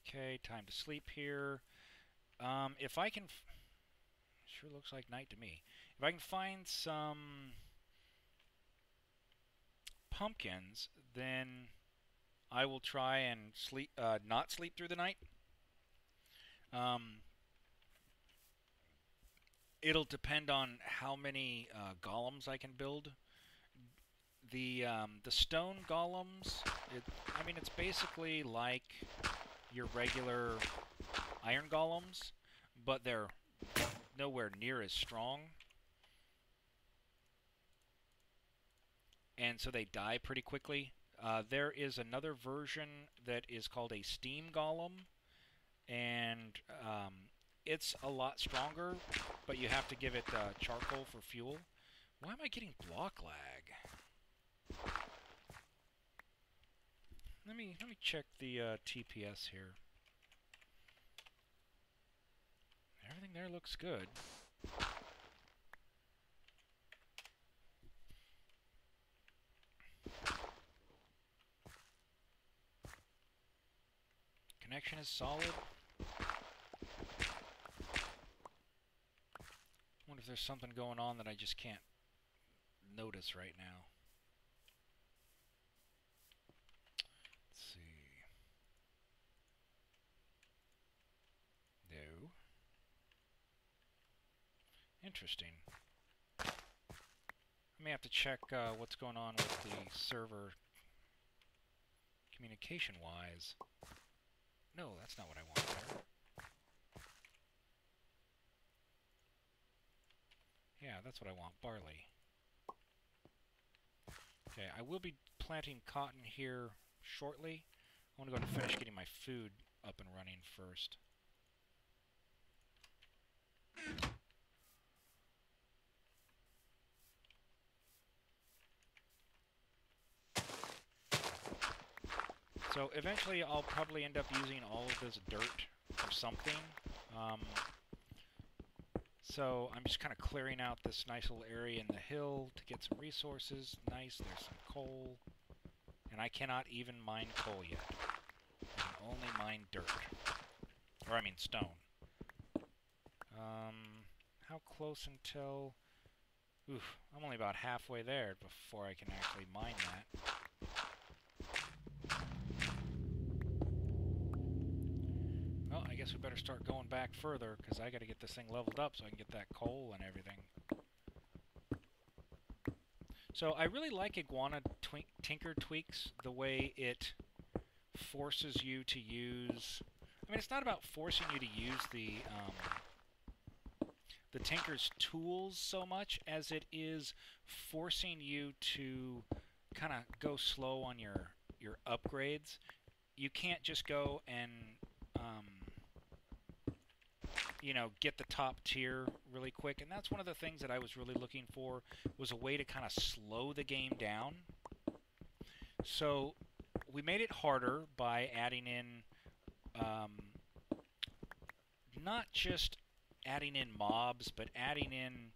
Okay, time to sleep here. If I can... Sure looks like night to me. If I can find some pumpkins, then I will try and sleep, not sleep through the night. It'll depend on how many golems I can build. The stone golems, I mean, it's basically like your regular iron golems, but they're nowhere near as strong. And so they die pretty quickly. There is another version that is called a steam golem, and it's a lot stronger, but you have to give it charcoal for fuel. Why am I getting block lag? Let me check the TPS here. Everything there looks good. Connection is solid. Wonder if there's something going on that I just can't notice right now. Let's see. No. Interesting. I may have to check what's going on with the server communication-wise. No, that's not what I want there. Yeah, that's what I want, barley. Okay, I will be planting cotton here shortly. I want to go and finish getting my food up and running first. So eventually I'll probably end up using all of this dirt for something. So I'm just kind of clearing out this nice little area in the hill to get some resources. Nice, there's some coal. And I cannot even mine coal yet. I can only mine dirt. Or I mean stone. How close until... Oof, I'm only about halfway there before I can actually mine that. Well, I guess we better start going back further, because I got to get this thing leveled up so I can get that coal and everything. So I really like Iguana Tinker Tweaks, the way it forces you to use... I mean, it's not about forcing you to use the Tinker's tools so much as it is forcing you to kind of go slow on your upgrades. You can't just go and you know, get the top tier really quick, and that's one of the things that I was really looking for, was a way to kind of slow the game down. So we made it harder by adding in not just adding in mobs, but adding in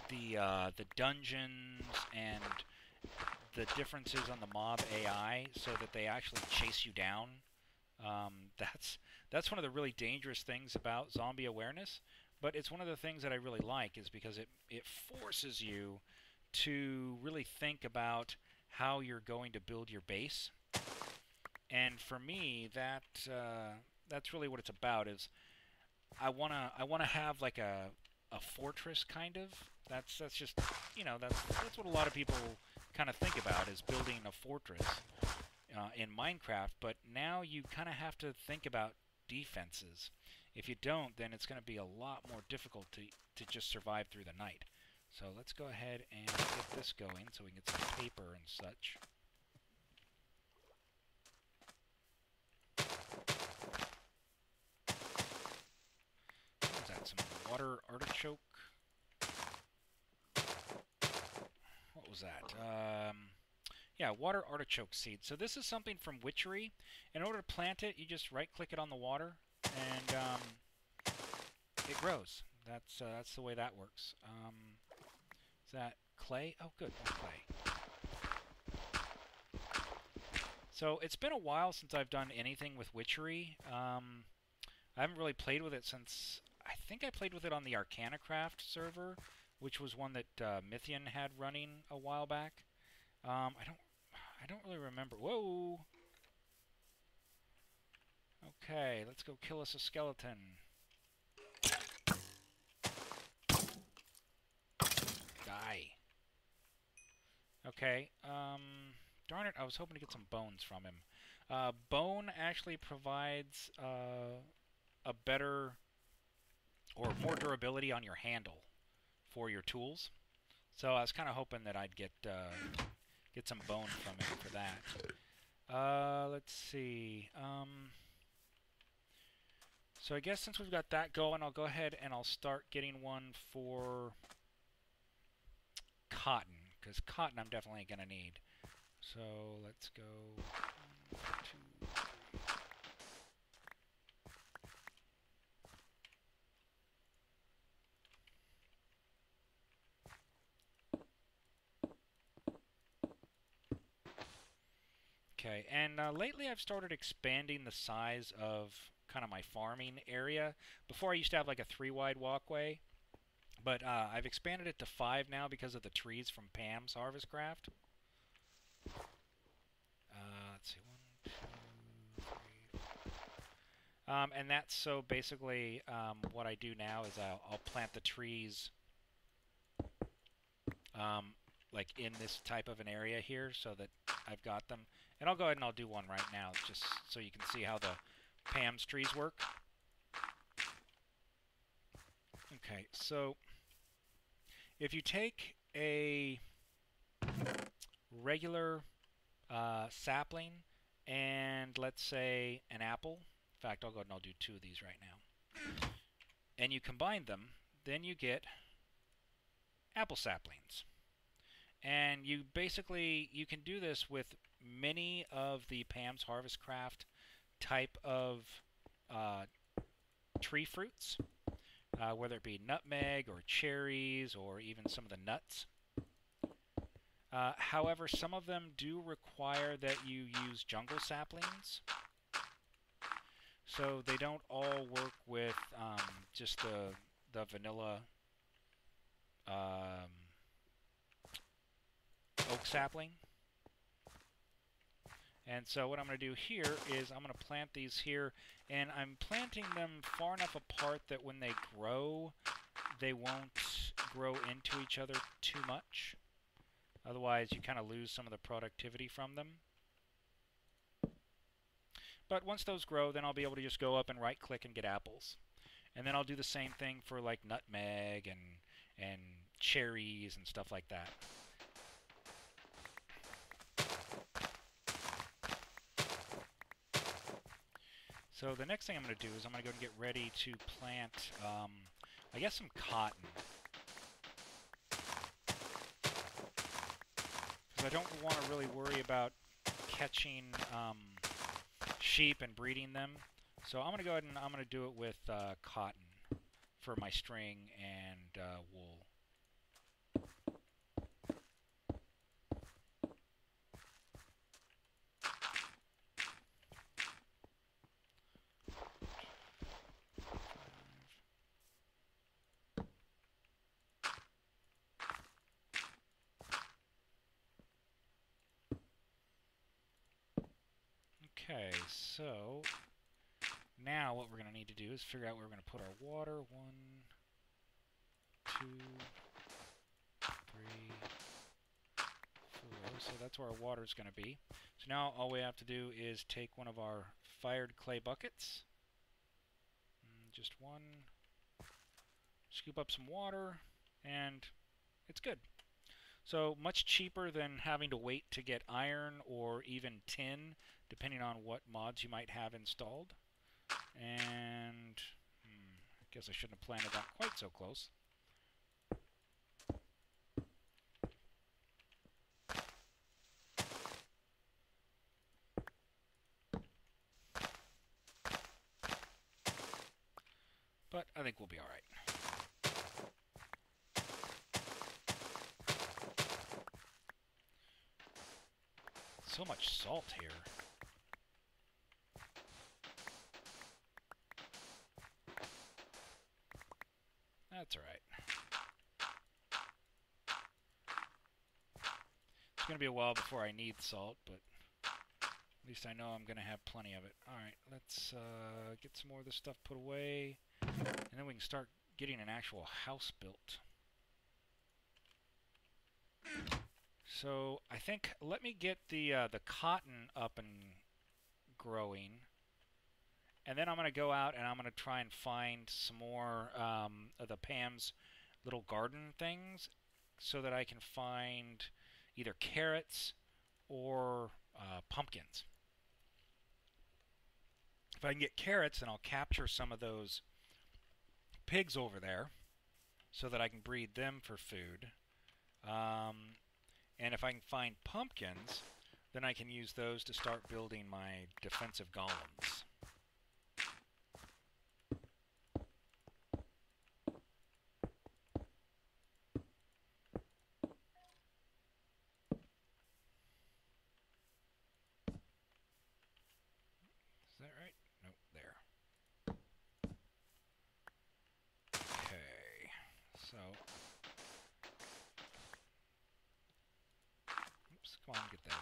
the dungeons and the differences on the mob AI, so that they actually chase you down. That's one of the really dangerous things about zombie awareness, but it's one of the things that I really like, is because it forces you to really think about how you're going to build your base. And for me, that's really what it's about. Is I wanna have like a fortress kind of. That's just, you know, that's what a lot of people kind of think about, is building a fortress in Minecraft. But now you kind of have to think about defenses. If you don't, then it's going to be a lot more difficult to just survive through the night. So let's go ahead and get this going so we can get some paper and such. What was that? Some water artichoke? What was that? Yeah, water artichoke seed. So this is something from Witchery. In order to plant it, you just right-click it on the water, and it grows. That's the way that works. Is that clay? Oh, good, more clay. So it's been a while since I've done anything with witchery. I haven't really played with it since I think I played with it on the Arcanacraft server, which was one that Mythian had running a while back. I don't really remember. Whoa. Okay, let's go kill us a skeleton. Die. Okay, darn it, I was hoping to get some bones from him. Bone actually provides a better or more durability on your handle for your tools. So I was kind of hoping that I'd get some bone from him for that. Let's see. So I guess since we've got that going, I'll go ahead and I'll start getting one for cotton, because cotton I'm definitely going to need. So let's go 1, 2, 3. Okay, and lately I've started expanding the size of kind of my farming area. Before I used to have like a 3-wide walkway, but I've expanded it to 5 now because of the trees from Pam's Harvest Craft. Let's see, 1, 2, 3, 4. And that's so basically what I do now is I'll plant the trees like in this type of an area here so that I've got them. And I'll go ahead and I'll do one right now just so you can see how the Pam's trees work. Okay, so if you take a regular sapling and let's say an apple, in fact I'll go ahead and I'll do 2 of these right now, and you combine them, then you get apple saplings. And you basically, you can do this with many of the Pam's Harvest Craft type of tree fruits, whether it be nutmeg or cherries or even some of the nuts. However, some of them do require that you use jungle saplings, so they don't all work with just the vanilla oak sapling. And so what I'm going to do here is I'm going to plant these here, and I'm planting them far enough apart that when they grow, they won't grow into each other too much. Otherwise, you kind of lose some of the productivity from them. But once those grow, then I'll be able to just go up and right-click and get apples. And then I'll do the same thing for like nutmeg and cherries and stuff like that. So the next thing I'm going to do is I'm going to go and get ready to plant, I guess, some cotton. Because I don't want to really worry about catching sheep and breeding them. So I'm going to go ahead and I'm going to do it with cotton for my string and wool. Okay, so now what we're going to need to do is figure out where we're going to put our water. 1, 2, 3, 4. So that's where our water is going to be. So now all we have to do is take one of our fired clay buckets. Just one. Scoop up some water, and it's good. So much cheaper than having to wait to get iron or even tin, depending on what mods you might have installed. And I guess I shouldn't have planted that quite so close. But I think we'll be all right. So much salt here. That's alright. It's going to be a while before I need salt, but at least I know I'm going to have plenty of it. Alright, let's get some more of this stuff put away, and then we can start getting an actual house built. So I think, let me get the cotton up and growing, and then I'm going to go out and I'm going to try and find some more of the Pam's little garden things so that I can find either carrots or pumpkins. If I can get carrots, then I'll capture some of those pigs over there so that I can breed them for food. And if I can find pumpkins, then I can use those to start building my defensive golems. Is that right? Nope, there. Okay, so... Oops, come on, get there.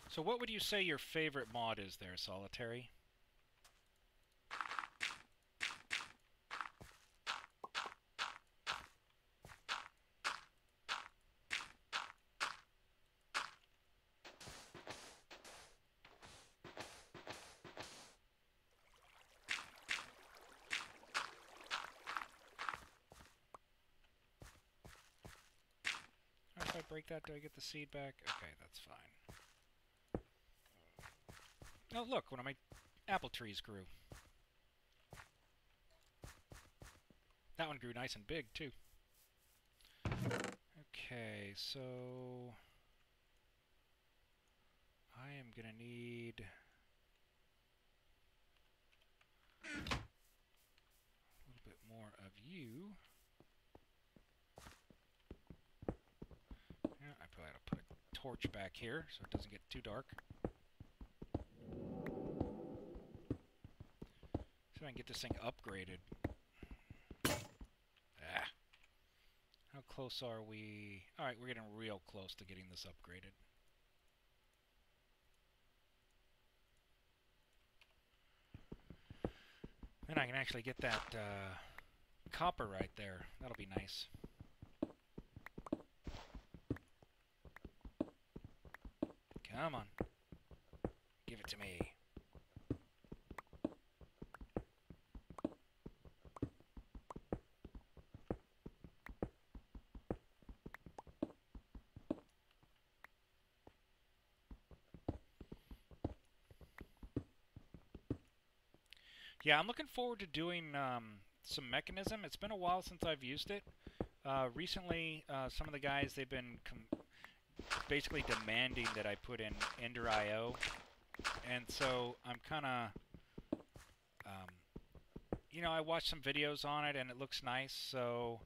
So what would you say your favorite mod is there, Solitary? If I break that, do I get the seed back? Okay, that's fine. Oh, look, one of my apple trees grew. That one grew nice and big, too. Okay, so... I am going to need... a little bit more of you. Yeah, I probably ought to put a torch back here so it doesn't get too dark. See if I can get this thing upgraded. Ah. How close are we? Alright, we're getting real close to getting this upgraded. Then I can actually get that copper right there. That'll be nice. Come on. Give it to me. Yeah, I'm looking forward to doing some mechanism. It's been a while since I've used it. Recently, some of the guys, they've been basically demanding that I put in Ender IO, and so I'm kind of, you know, I watched some videos on it and it looks nice, so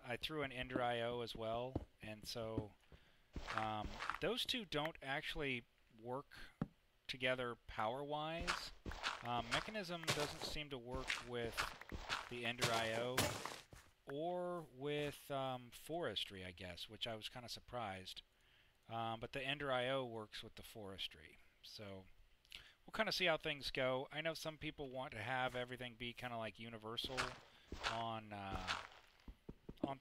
I threw in Ender IO as well, and so those two don't actually work together power-wise. Mechanism doesn't seem to work with the Ender IO or with forestry, I guess, which I was kind of surprised. But the Ender IO works with the forestry. So we'll kind of see how things go. I know some people want to have everything be kind of like universal on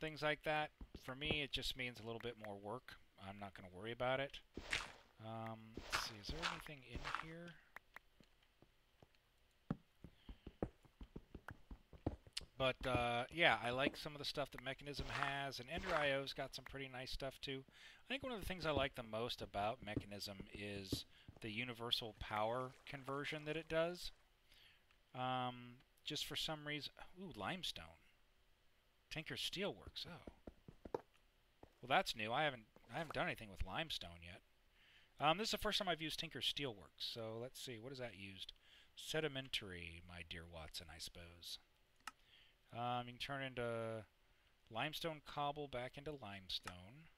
things like that. For me, it just means a little bit more work. I'm not going to worry about it. Let's see, is there anything in here? But, yeah, I like some of the stuff that Mechanism has, and Ender IO's got some pretty nice stuff, too. I think one of the things I like the most about Mechanism is the universal power conversion that it does. Just for some reason... Ooh, limestone. Tinker's Steelworks, oh. Well, that's new. I haven't done anything with limestone yet. This is the first time I've used Tinker's Steelworks, so let's see. What is that used? Sedimentary, my dear Watson, I suppose. You can turn into limestone cobble back into limestone.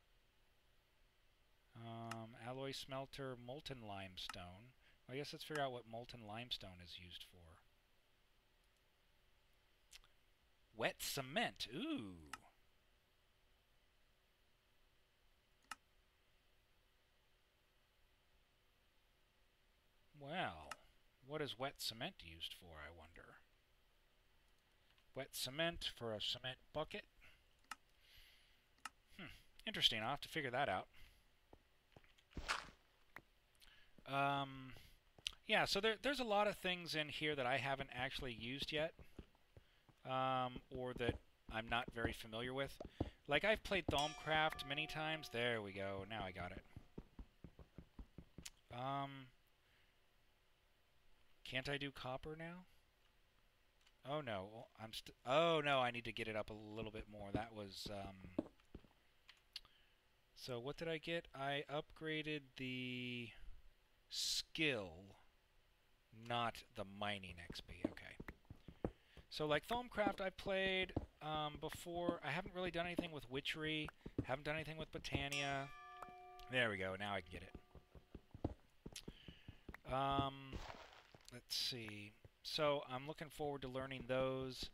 Alloy smelter, molten limestone. I guess let's figure out what molten limestone is used for. Wet cement. Ooh. Well, what is wet cement used for, I wonder? Wet cement for a cement bucket? Interesting. I'll have to figure that out. Yeah, so there's a lot of things in here that I haven't actually used yet, or that I'm not very familiar with. Like, I've played Thaumcraft many times. There we go. Now I got it. Can't I do copper now? Oh no, oh no, I need to get it up a little bit more. That was, so what did I get? I upgraded the skill, not the mining XP. Okay. So like Thaumcraft I played before. I haven't really done anything with Witchery. Haven't done anything with Botania. There we go. Now I can get it. Let's see. So I'm looking forward to learning those.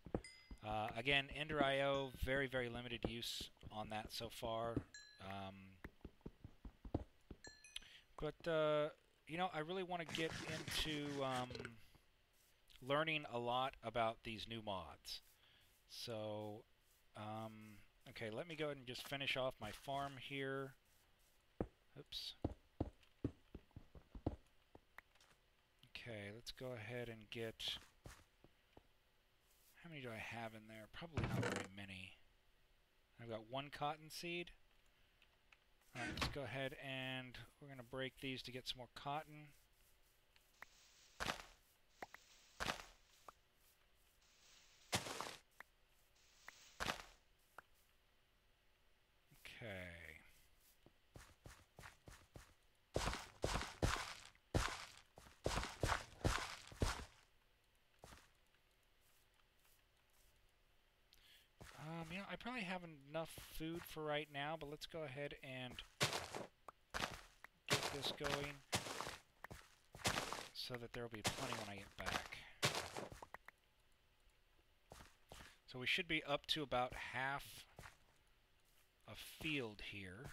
Again, Ender.io, very, very limited use on that so far. But you know, I really want to get into learning a lot about these new mods. So, okay, let me go ahead and just finish off my farm here. Oops. Okay, let's go ahead and get... How many do I have in there? Probably not very many. I've got one cotton seed. Alright, let's go ahead and we're going to break these to get some more cotton. Okay. You know, I probably have enough food for right now, but let's go ahead and get this going so that there will be plenty when I get back. So we should be up to about half a field here.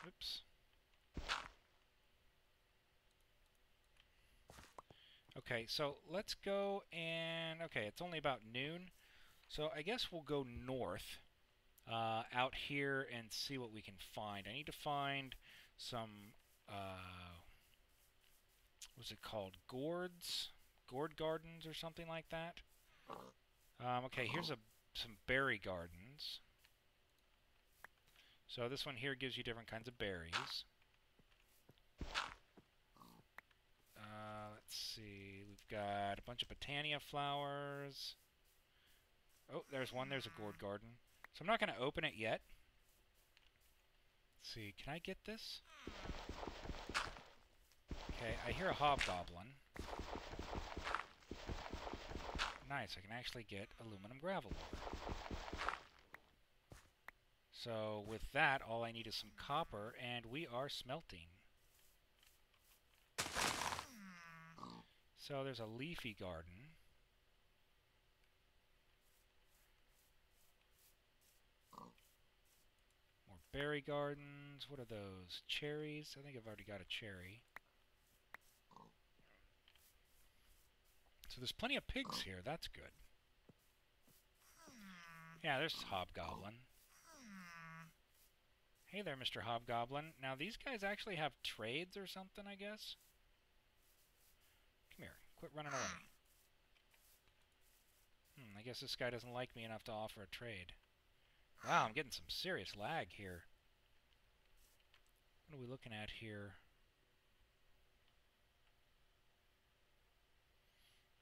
Oops. Okay, so let's go and... Okay, it's only about noon. So I guess we'll go north out here and see what we can find. I need to find some... what's it called? Gourds? Gourd gardens or something like that? Okay, here's some berry gardens. So this one here gives you different kinds of berries. Let's see, we've got a bunch of Botania flowers. Oh, there's one, there's a gourd garden. So I'm not going to open it yet. Let's see, can I get this? Okay, I hear a hobgoblin. Nice, I can actually get aluminum gravel ore. So with that, all I need is some copper, and we are smelting. So there's a leafy garden. More berry gardens. What are those? Cherries? I think I've already got a cherry. So there's plenty of pigs here. That's good. Yeah, there's Hobgoblin. Hey there, Mr. Hobgoblin. Now, these guys actually have trades or something, I guess? Come here. Quit running away. I guess this guy doesn't like me enough to offer a trade. Wow, I'm getting some serious lag here. What are we looking at here?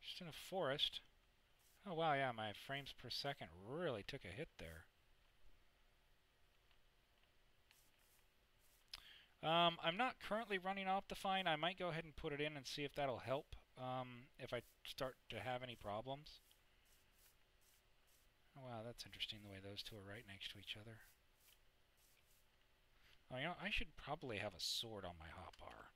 Just in a forest. Oh, wow, yeah, my frames per second really took a hit there. I'm not currently running Optifine. I might go ahead and put it in and see if that'll help if I start to have any problems. Oh, wow, that's interesting the way those two are right next to each other. Oh, you know, I should probably have a sword on my hotbar.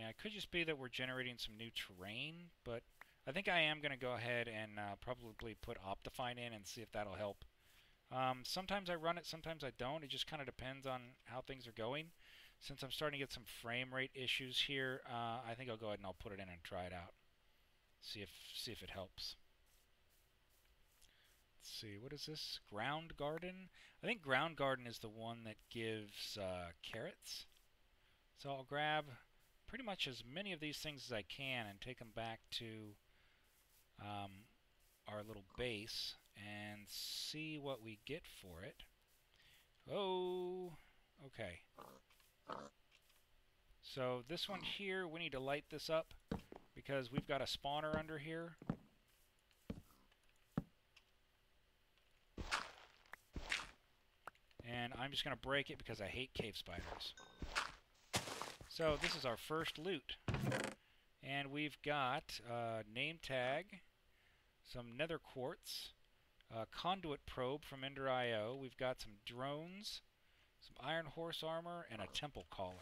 Yeah, it could just be that we're generating some new terrain, but I think I am going to go ahead and probably put Optifine in and see if that'll help. Sometimes I run it, sometimes I don't. It just kind of depends on how things are going. Since I'm starting to get some frame rate issues here, I think I'll go ahead and I'll put it in and try it out. See if it helps. Let's see, what is this? Ground Garden? I think Ground Garden is the one that gives carrots. So I'll grab pretty much as many of these things as I can and take them back to our little base and see what we get for it. Oh, okay. So this one here, we need to light this up because we've got a spawner under here. And I'm just going to break it because I hate cave spiders. So this is our first loot. And we've got a name tag, some nether quartz, a conduit probe from Ender.io. We've got some drones, some iron horse armor, and a temple collar.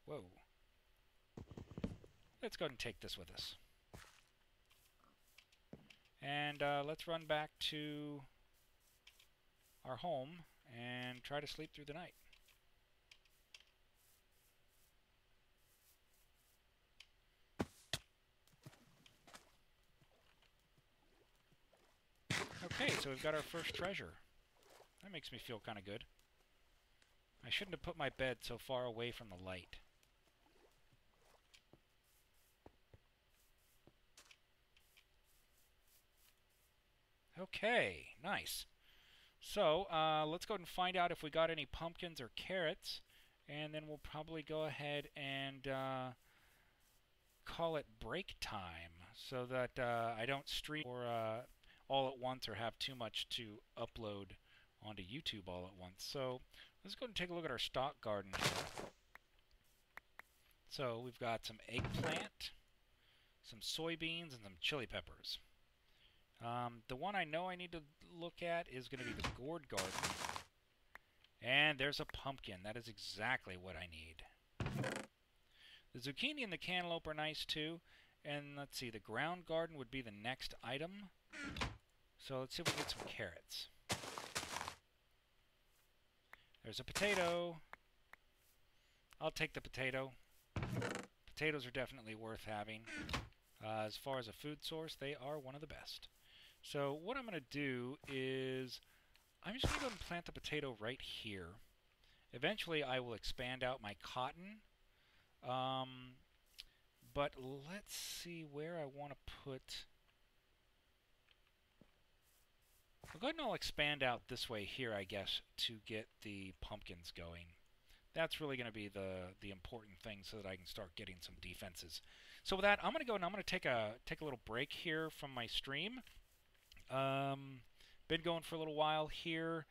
Whoa. Let's go ahead and take this with us. And let's run back to our home and try to sleep through the night. Okay, so we've got our first treasure. That makes me feel kind of good. I shouldn't have put my bed so far away from the light. Okay, nice. So, let's go ahead and find out if we got any pumpkins or carrots, and then we'll probably go ahead and call it break time, so that I don't stream or all at once or have too much to upload onto YouTube all at once. So, let's go ahead and take a look at our stock garden here. So, we've got some eggplant, some soybeans, and some chili peppers. The one I know I need to look at is going to be the gourd garden. And there's a pumpkin. That is exactly what I need. The zucchini and the cantaloupe are nice too. And let's see, the ground garden would be the next item. So let's see if we can get some carrots. There's a potato. I'll take the potato. Potatoes are definitely worth having. As far as a food source, they are one of the best. So what I'm going to do is I'm just going to go and plant the potato right here. Eventually I will expand out my cotton. But let's see where I want to put... I'll go ahead and I'll expand out this way here, I guess, to get the pumpkins going. That's really going to be the important thing so that I can start getting some defenses. So with that, I'm going to go and I'm going to take a little break here from my stream. Been going for a little while here,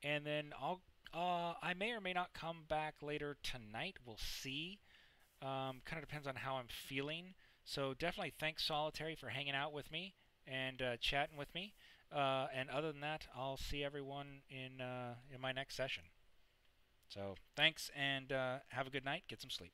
and then I may or may not come back later tonight. We'll see. Kind of depends on how I'm feeling. So definitely thanks Solitary for hanging out with me and chatting with me. And other than that, I'll see everyone in my next session. So thanks, and have a good night. Get some sleep.